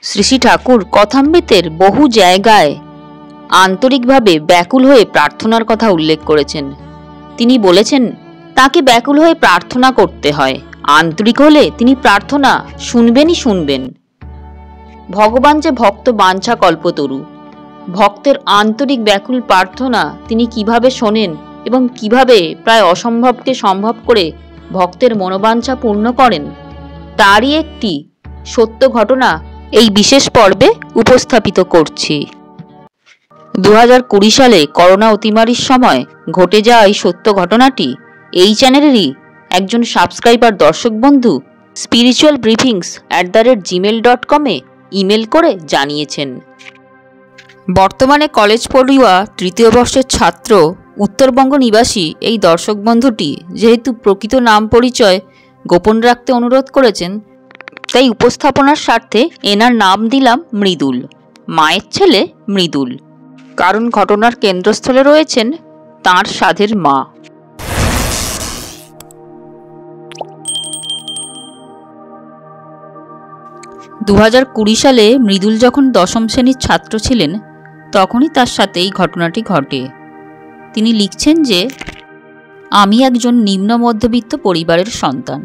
শ্রী শ্রী ঠাকুর কথামৃতের বহু জায়গায় আন্তরিকভাবে ব্যাকুল হয়ে প্রার্থনার কথা উল্লেখ করেছেন। তিনি বলেছেন, তাকে ব্যাকুল হয়ে প্রার্থনা করতে হয়, আন্তরিক হলে তিনি প্রার্থনা শুনবেনই শুনবেন। ভগবান যে ভক্ত বাঞ্ছা কল্পতরু, ভক্তের আন্তরিক ব্যাকুল প্রার্থনা তিনি কিভাবে শোনেন এবং কিভাবে প্রায় অসম্ভবকে সম্ভব করে ভক্তের মনোবাঞ্ছা পূর্ণ করেন, তারই একটি সত্য ঘটনা এই বিশেষ পর্বে উপস্থাপিত করছি। 2020 সালে করোনা অতিমারির সময় ঘটে যাওয়া এই সত্য ঘটনাটি এই চ্যানেলেরই একজন সাবস্ক্রাইবার দর্শক বন্ধু spiritualbriefings@gmail.com-এ ইমেল করে জানিয়েছেন। বর্তমানে কলেজ পড়ুয়া তৃতীয় বর্ষের ছাত্র, উত্তরবঙ্গ নিবাসী এই দর্শক বন্ধুটি যেহেতু প্রকৃত নাম পরিচয় গোপন রাখতে অনুরোধ করেছেন, তাই উপস্থাপনার স্বার্থে এনার নাম দিলাম মৃদুল, মায়ের ছেলে মৃদুল। কারণ ঘটনার কেন্দ্রস্থলে রয়েছেন তাঁর সাধের মা। 2020 সালে মৃদুল যখন দশম শ্রেণীর ছাত্র ছিলেন, তখনই তার সাথে এই ঘটনাটি ঘটে। তিনি লিখছেন যে, আমি একজন নিম্ন মধ্যবিত্ত পরিবারের সন্তান।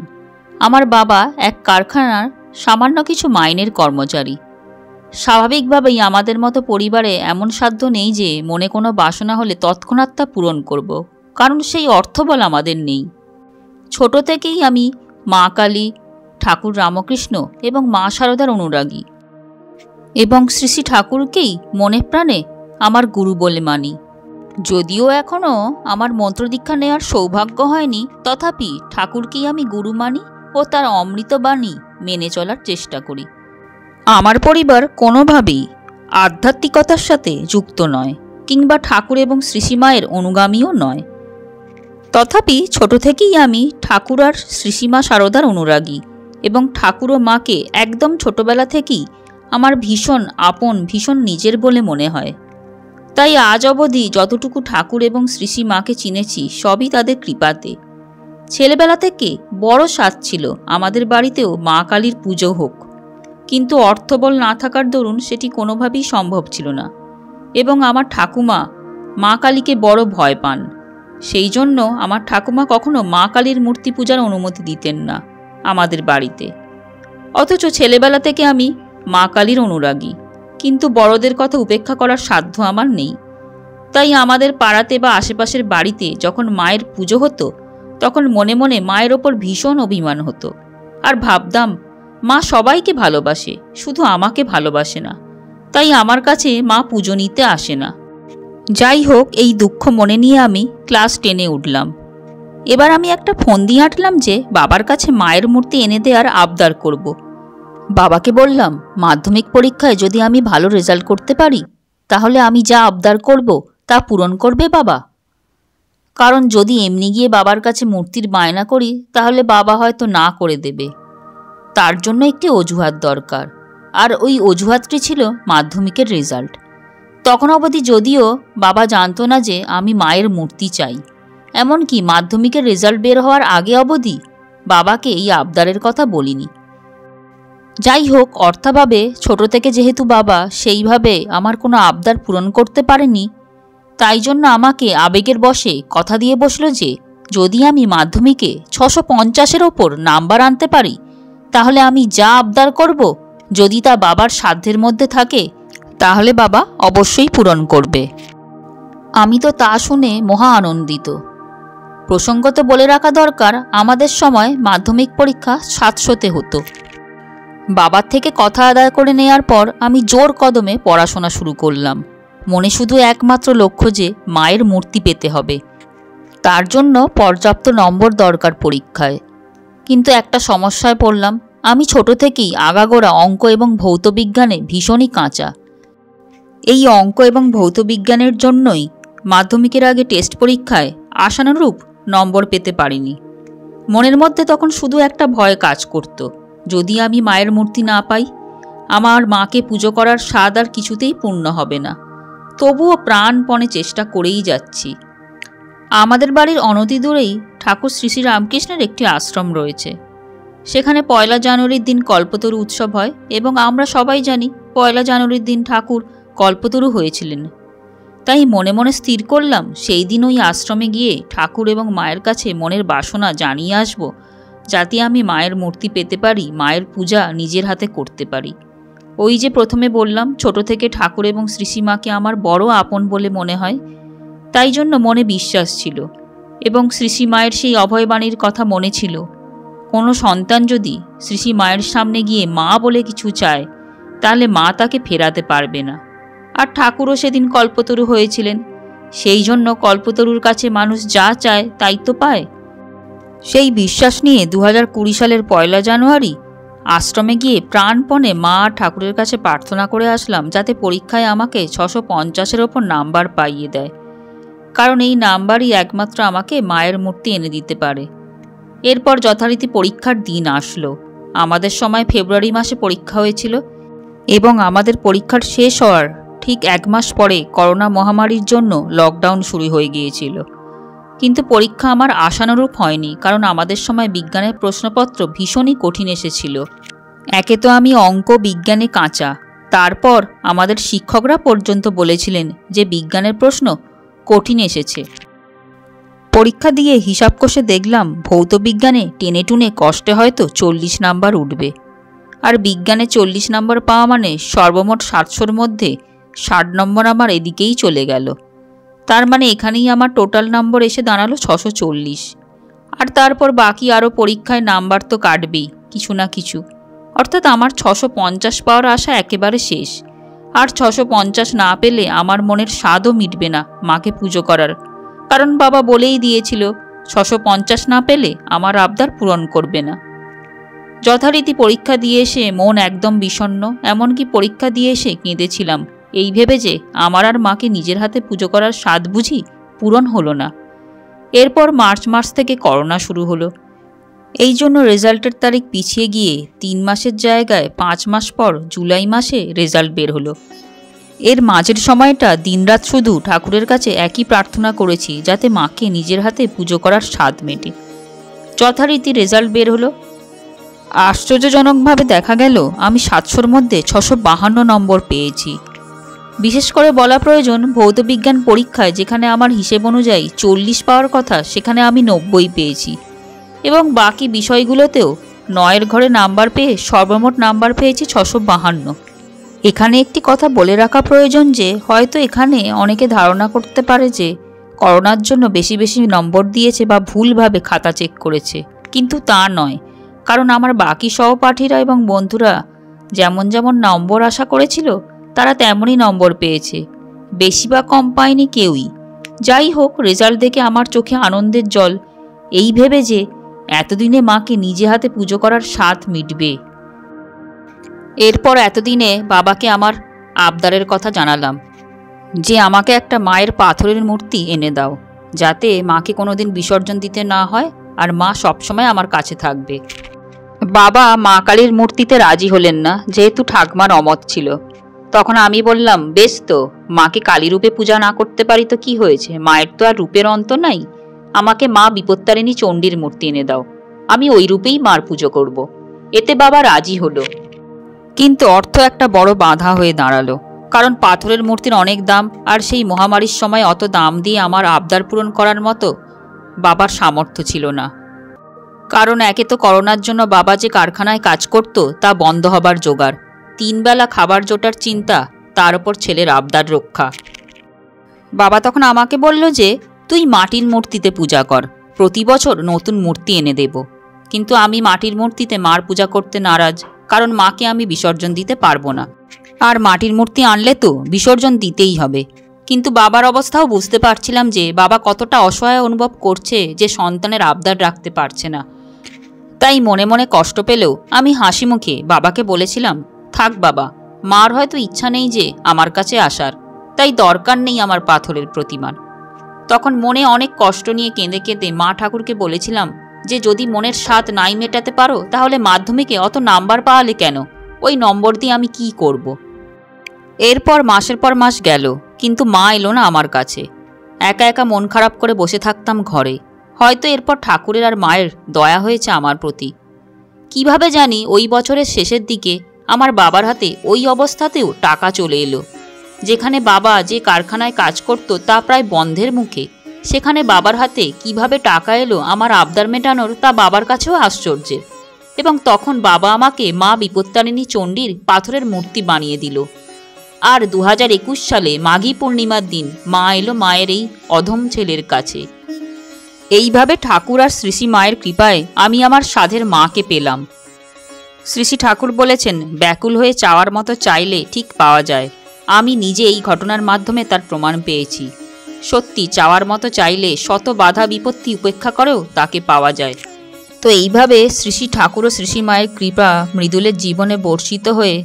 আমার বাবা এক কারখানার সামান্য কিছু মাইনের কর্মচারী। স্বাভাবিকভাবেই আমাদের মতো পরিবারে এমন সাধ্য নেই যে মনে কোনো বাসনা হলে তৎক্ষণাৎ তা পূরণ করব, কারণ সেই অর্থবল আমাদের নেই। ছোট থেকেই আমি মা কালী, ঠাকুর রামকৃষ্ণ এবং মা শারদার অনুরাগী এবং শ্রী শ্রী ঠাকুরকেই মনে প্রাণে আমার গুরু বলে মানি। যদিও এখনও আমার মন্ত্রদীক্ষা নেওয়ার সৌভাগ্য হয়নি, তথাপি ঠাকুরকেই আমি গুরু মানি ও তার অমৃতবাণী মেনে চলার চেষ্টা করি। আমার পরিবার কোনোভাবেই আধ্যাত্মিকতার সাথে যুক্ত নয়, কিংবা ঠাকুর এবং শ্রীশ্রীমায়ের অনুগামীও নয়। তথাপি ছোট থেকেই আমি ঠাকুর আর শ্রীশ্রীমা শারদার অনুরাগী এবং ঠাকুর ও মাকে একদম ছোটবেলা থেকেই আমার ভীষণ আপন, ভীষণ নিজের বলে মনে হয়। তাই আজ অবধি যতটুকু ঠাকুর এবং শ্রীশ্রীমাকে চিনেছি সবই তাদের কৃপাতে। ছেলেবেলা থেকে বড় স্বাদ ছিল আমাদের বাড়িতেও মা কালীর পুজো হোক, কিন্তু অর্থবল না থাকার দরুন সেটি কোনোভাবেই সম্ভব ছিল না এবং আমার ঠাকুমা মা কালীকে বড় ভয় পান। সেই জন্য আমার ঠাকুমা কখনো মা কালীর মূর্তি পূজার অনুমতি দিতেন না আমাদের বাড়িতে। অথচ ছেলেবেলা থেকে আমি মা কালীর অনুরাগী, কিন্তু বড়দের কথা উপেক্ষা করার সাধ্য আমার নেই। তাই আমাদের পাড়াতে বা আশেপাশের বাড়িতে যখন মায়ের পুজো হতো, তখন মনে মনে মায়ের ওপর ভীষণ অভিমান হতো, আর ভাবতাম মা সবাইকে ভালোবাসে, শুধু আমাকে ভালোবাসে না, তাই আমার কাছে মা পুজো নিতে আসে না। যাই হোক, এই দুঃখ মনে নিয়ে আমি ক্লাস 10-এ উঠলাম। এবার আমি একটা ফন্দি আঁটলাম যে বাবার কাছে মায়ের মূর্তি এনে দেওয়ার আবদার করব। বাবাকে বললাম, মাধ্যমিক পরীক্ষায় যদি আমি ভালো রেজাল্ট করতে পারি, তাহলে আমি যা আবদার করব তা পূরণ করবে বাবা। কারণ যদি এমনি গিয়ে বাবার কাছে মূর্তির বায়না করি, তাহলে বাবা হয়তো না করে দেবে। তার জন্য একটি অজুহাত দরকার, আর ওই অজুহাতটি ছিল মাধ্যমিকের রেজাল্ট। তখন অবধি যদিও বাবা জানতো না যে আমি মায়ের মূর্তি চাই, এমনকি মাধ্যমিকের রেজাল্ট বের হওয়ার আগে অবধি বাবাকে এই আবদারের কথা বলিনি। যাই হোক, অর্থাভাবে ছোট থেকে যেহেতু বাবা সেইভাবে আমার কোনো আবদার পূরণ করতে পারেনি, তাই জন্য আমাকে আবেগের বশে কথা দিয়ে বসলো যে যদি আমি মাধ্যমিকে 650-এর ওপর নাম্বার আনতে পারি, তাহলে আমি যা আবদার করব, যদি তা বাবার সাধ্যের মধ্যে থাকে, তাহলে বাবা অবশ্যই পূরণ করবে। আমি তো তা শুনে মহা আনন্দিত। প্রসঙ্গত বলে রাখা দরকার, আমাদের সময় মাধ্যমিক পরীক্ষা 700-তে হতো। বাবার থেকে কথা আদায় করে নেয়ার পর আমি জোর কদমে পড়াশোনা শুরু করলাম। মনে শুধু একমাত্র লক্ষ্য যে মায়ের মূর্তি পেতে হবে, তার জন্য পর্যাপ্ত নম্বর দরকার পরীক্ষায়। কিন্তু একটা সমস্যায় পড়লাম, আমি ছোট থেকেই আগাগোড়া অঙ্ক এবং ভৌতবিজ্ঞানে ভীষণই কাঁচা। এই অঙ্ক এবং ভৌতবিজ্ঞানের জন্যই মাধ্যমিকের আগে টেস্ট পরীক্ষায় আশানুরূপ নম্বর পেতে পারিনি। মনের মধ্যে তখন শুধু একটা ভয় কাজ করত, যদি আমি মায়ের মূর্তি না পাই, আমার মাকে পুজো করার স্বাদ আর কিছুতেই পূর্ণ হবে না। তবুও প্রাণপণে চেষ্টা করেই যাচ্ছি। আমাদের বাড়ির অনতি দূরেই ঠাকুর শ্রী শ্রী রামকৃষ্ণের একটি আশ্রম রয়েছে। সেখানে 1 জানুয়ারির দিন কল্পতরু উৎসব হয় এবং আমরা সবাই জানি 1 জানুয়ারির দিন ঠাকুর কল্পতরু হয়েছিলেন। তাই মনে মনে স্থির করলাম সেই দিন ওই আশ্রমে গিয়ে ঠাকুর এবং মায়ের কাছে মনের বাসনা জানিয়ে আসব, যাতে আমি মায়ের মূর্তি পেতে পারি, মায়ের পূজা নিজের হাতে করতে পারি। ওই যে প্রথমে বললাম ছোট থেকে ঠাকুর এবং শ্রীশ্রীমাকে আমার বড় আপন বলে মনে হয়, তাই জন্য মনে বিশ্বাস ছিল এবং শ্রীশ্রীমায়ের সেই অভয়বাণীর কথা মনে ছিল, কোনো সন্তান যদি শ্রীশ্রীমায়ের সামনে গিয়ে মা বলে কিছু চায় তাহলে মা তাকে ফেরাতে পারবে না। আর ঠাকুরও সেদিন কল্পতরু হয়েছিলেন, সেই জন্য কল্পতরুর কাছে মানুষ যা চায় তাই তো পায়। সেই বিশ্বাস নিয়ে 2020 সালের 1 জানুয়ারি আশ্রমে গিয়ে প্রাণপণে মা আর ঠাকুরের কাছে প্রার্থনা করে আসলাম, যাতে পরীক্ষায় আমাকে 650-এর ওপর নাম্বার পাইয়ে দেয়, কারণ এই নাম্বারই একমাত্র আমাকে মায়ের মূর্তি এনে দিতে পারে। এরপর যথারীতি পরীক্ষার দিন আসলো। আমাদের সময় ফেব্রুয়ারি মাসে পরীক্ষা হয়েছিল এবং আমাদের পরীক্ষার শেষ হওয়ার ঠিক 1 মাস পরে করোনা মহামারীর জন্য লকডাউন শুরু হয়ে গিয়েছিল। কিন্তু পরীক্ষা আমার আশানুরূপ হয়নি, কারণ আমাদের সময় বিজ্ঞানের প্রশ্নপত্র ভীষণই কঠিন এসেছিল। একে তো আমি অঙ্ক বিজ্ঞানে কাঁচা, তারপর আমাদের শিক্ষকরা পর্যন্ত বলেছিলেন যে বিজ্ঞানের প্রশ্ন কঠিন এসেছে। পরীক্ষা দিয়ে হিসাব কষে দেখলাম ভৌত বিজ্ঞানে টেনে টুনে কষ্টে হয়তো 40 নাম্বার উঠবে, আর বিজ্ঞানে 40 নাম্বার পাওয়া মানে সর্বমোট 700-র মধ্যে 60 নম্বর আমার এদিকেই চলে গেল। তার মানে এখানেই আমার টোটাল নম্বর এসে দাঁড়ালো 640। আর তারপর বাকি আরও পরীক্ষায় নাম্বার তো কাটবেই কিছু না কিছু, অর্থাৎ আমার 650 পাওয়ার আশা একেবারে শেষ। আর 650 না পেলে আমার মনের স্বাদও মিটবে না মাকে পুজো করার, কারণ বাবা বলেই দিয়েছিল 650 না পেলে আমার আবদার পূরণ করবে না। যথারীতি পরীক্ষা দিয়ে এসে মন একদম বিষণ্ণ, এমনকি পরীক্ষা দিয়ে এসে কেঁদেছিলাম এই ভেবে যে আমার আর মাকে নিজের হাতে পুজো করার স্বাদ বুঝি পূরণ হলো না। এরপর মার্চ মাস থেকে করোনা শুরু হলো, এই জন্য রেজাল্টের তারিখ পিছিয়ে গিয়ে 3 মাসের জায়গায় 5 মাস পর জুলাই মাসে রেজাল্ট বের হলো। এর মাঝের সময়টা দিনরাত শুধু ঠাকুরের কাছে একই প্রার্থনা করেছি, যাতে মাকে নিজের হাতে পুজো করার স্বাদ মেটে। যথারীতি রেজাল্ট বের হলো। আশ্চর্যজনকভাবে দেখা গেল আমি 700-র মধ্যে 652 নম্বর পেয়েছি। বিশেষ করে বলা প্রয়োজন, ভৌতবিজ্ঞান পরীক্ষায় যেখানে আমার হিসেব অনুযায়ী 40 পাওয়ার কথা সেখানে আমি 90 পেয়েছি, এবং বাকি বিষয়গুলোতেও 9-এর ঘরে নাম্বার পেয়ে সর্বমোট নাম্বার পেয়েছি 652। এখানে একটি কথা বলে রাখা প্রয়োজন যে হয়তো এখানে অনেকে ধারণা করতে পারে যে করোনার জন্য বেশি বেশি নম্বর দিয়েছে বা ভুলভাবে খাতা চেক করেছে, কিন্তু তা নয়। কারণ আমার বাকি সহপাঠীরা এবং বন্ধুরা যেমন যেমন নম্বর আশা করেছিল তারা তেমনই নম্বর পেয়েছে, বেশি বা কম পায়নি কেউই। যাই হোক, রেজাল্ট দেখে আমার চোখে আনন্দের জল, এই ভেবে যে এতদিনে মাকে নিজে হাতে পুজো করার স্বাদ মিটবে। এরপর এতদিনে বাবাকে আমার আবদারের কথা জানালাম যে আমাকে একটা মায়ের পাথরের মূর্তি এনে দাও, যাতে মাকে কোনোদিন বিসর্জন দিতে না হয় আর মা সবসময় আমার কাছে থাকবে। বাবা মা কালীর মূর্তিতে রাজি হলেন না, যেহেতু ঠাকমার অমত ছিল। তখন আমি বললাম, বেশ তো, মাকে কালী রূপে পূজা না করতে পারি তো কি হয়েছে, মায়ের তো আর রূপের অন্ত নাই। আমাকে মা বিপত্তারিণী চণ্ডীর মূর্তি এনে দাও, আমি ওই রূপেই মার পুজো করব। এতে বাবা রাজি হলো, কিন্তু অর্থ একটা বড় বাধা হয়ে দাঁড়ালো, কারণ পাথরের মূর্তির অনেক দাম, আর সেই মহামারীর সময় অত দাম দিয়ে আমার আবদার পূরণ করার মতো বাবার সামর্থ্য ছিল না। কারণ একে তো করোনার জন্য বাবা যে কারখানায় কাজ করত তা বন্ধ হবার জোগাড়, 3 বেলা খাবার জোটার চিন্তা, তার উপর ছেলের আবদার রক্ষা। বাবা তখন আমাকে বলল যে তুই মাটির মূর্তিতে পূজা কর, প্রতি বছর নতুন মূর্তি এনে দেব। কিন্তু আমি মাটির মূর্তিতে মার পূজা করতে নারাজ, কারণ মাকে আমি বিসর্জন দিতে পারবো না, আর মাটির মূর্তি আনলে তো বিসর্জন দিতেই হবে। কিন্তু বাবার অবস্থাও বুঝতে পারছিলাম যে বাবা কতটা অসহায় অনুভব করছে যে সন্তানের আবদার রাখতে পারছে না। তাই মনে মনে কষ্ট পেলেও আমি হাসি মুখে বাবাকে বলেছিলাম, থাক বাবা, মার হয়তো ইচ্ছা নেই যে আমার কাছে আসার, তাই দরকার নেই আমার পাথরের প্রতিমার। তখন মনে অনেক কষ্ট নিয়ে কেঁদে কেঁদে মা ঠাকুরকে বলেছিলাম যে যদি মনের স্বাদ নাই মেটাতে পারো তাহলে মাধ্যমিকে অত নাম্বার পাওয়ালে কেন, ওই নম্বর দিয়ে আমি কি করব। এরপর মাসের পর মাস গেল, কিন্তু মা এলো না আমার কাছে। একা একা মন খারাপ করে বসে থাকতাম ঘরে। হয়তো এরপর ঠাকুরের আর মায়ের দয়া হয়েছে আমার প্রতি। কিভাবে জানি ওই বছরের শেষের দিকে আমার বাবার হাতে ওই অবস্থাতেও টাকা চলে এলো। যেখানে বাবা যে কারখানায় কাজ করত তা প্রায় বন্ধের মুখে, সেখানে বাবার হাতে কিভাবে টাকা এলো আমার আবদার মেটানোর, তা বাবার কাছেও আশ্চর্যের। এবং তখন বাবা আমাকে মা বিপত্তারিণী চণ্ডীর পাথরের মূর্তি বানিয়ে দিল। আর 2021 সালে মাঘী পূর্ণিমার দিন মা এলো মায়ের এই অধম ছেলের কাছে। এইভাবে ঠাকুর আর শ্রী মায়ের কৃপায় আমি আমার সাধের মাকে পেলাম। শ্রী ঠাকুর বলেছেন, ব্যাকুল হয়ে চাওয়ার মতো চাইলে ঠিক পাওয়া যায়। আমি নিজে এই ঘটনার মাধ্যমে তার প্রমাণ পেয়েছি। সত্যি চাওয়ার মতো চাইলে শত বাধা বিপত্তি উপেক্ষা করেও তাকে পাওয়া যায়। তো এইভাবে শ্রী ঠাকুর ও শ্রী মায়ের কৃপা মৃদুলের জীবনে বর্ষিত হয়ে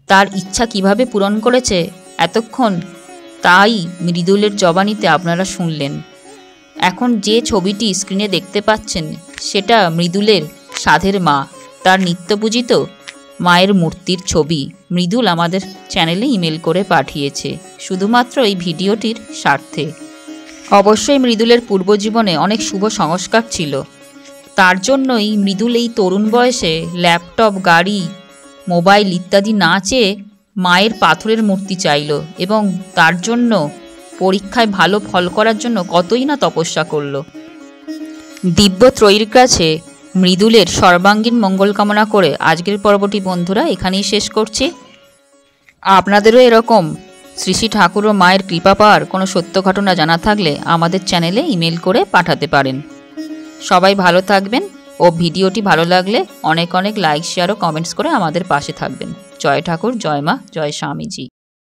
তার ইচ্ছা কিভাবে পূরণ করেছে এতক্ষণ, তাই মৃদুলের জবানিতে আপনারা শুনলেন। এখন যে ছবিটি স্ক্রিনে দেখতে পাচ্ছেন সেটা মৃদুলের সাধের মা, তার নিত্যপূজিত মায়ের মূর্তির ছবি মৃদুল আমাদের চ্যানেলে ইমেল করে পাঠিয়েছে শুধুমাত্র এই ভিডিওটির স্বার্থে। অবশ্যই মৃদুলের পূর্বজীবনে অনেক শুভ সংস্কার ছিল, তার জন্যই মৃদুল এই তরুণ বয়সে ল্যাপটপ, গাড়ি, মোবাইল ইত্যাদি না চেয়ে মায়ের পাথরের মূর্তি চাইল এবং তার জন্য পরীক্ষায় ভালো ফল করার জন্য কতই না তপস্যা করল। দিব্য ত্রয়ীর কাছে মৃদুলের সর্বাঙ্গীন মঙ্গল কামনা করে আজকের পর্বটি বন্ধুরা এখানেই শেষ করছি। আপনাদেরও এরকম শ্রী ঠাকুর ও মায়ের কৃপা পাওয়ার কোনো সত্য ঘটনা জানা থাকলে আমাদের চ্যানেলে ইমেল করে পাঠাতে পারেন। সবাই ভালো থাকবেন ও ভিডিওটি ভালো লাগলে অনেক অনেক লাইক, শেয়ার ও কমেন্টস করে আমাদের পাশে থাকবেন। জয় ঠাকুর, জয় মা, জয় স্বামীজি।